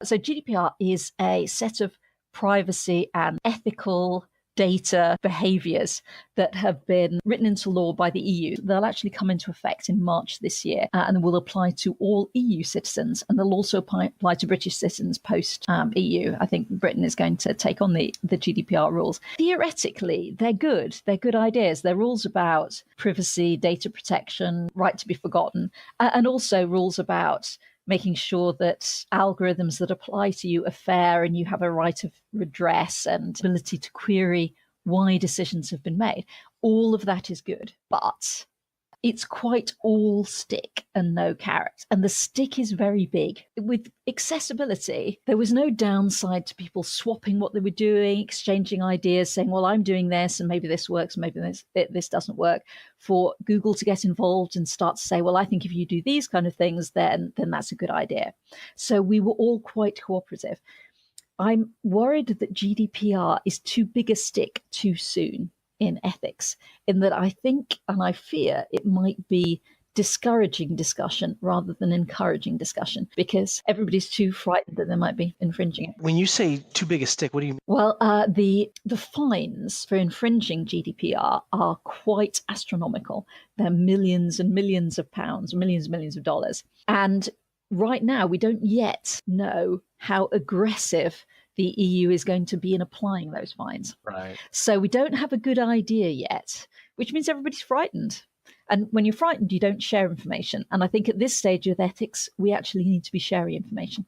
So GDPR is a set of privacy and ethical data behaviours that have been written into law by the EU. They'll actually come into effect in March this year and will apply to all EU citizens, and they'll also apply to British citizens post EU. I think Britain is going to take on the GDPR rules. Theoretically, they're good. They're good ideas. They're rules about privacy, data protection, right to be forgotten, and also rules about making sure that algorithms that apply to you are fair and you have a right of redress and ability to query why decisions have been made. All of that is good, but it's quite all stick and no carrot. And the stick is very big. With accessibility, there was no downside to people swapping what they were doing, exchanging ideas, saying, well, I'm doing this and maybe this works, maybe this doesn't work. For Google to get involved and start to say, well, I think if you do these kind of things, then that's a good idea. So we were all quite cooperative. I'm worried that GDPR is too big a stick too soon in ethics, in that I think and I fear it might be discouraging discussion rather than encouraging discussion, because everybody's too frightened that they might be infringing it. When you say too big a stick, what do you mean? Well, the fines for infringing GDPR are quite astronomical. They're millions and millions of pounds, millions and millions of dollars. And right now, we don't yet know how aggressive the EU is going to be in applying those fines. Right. So we don't have a good idea yet, which means everybody's frightened. And when you're frightened, you don't share information. And I think at this stage with ethics, we actually need to be sharing information.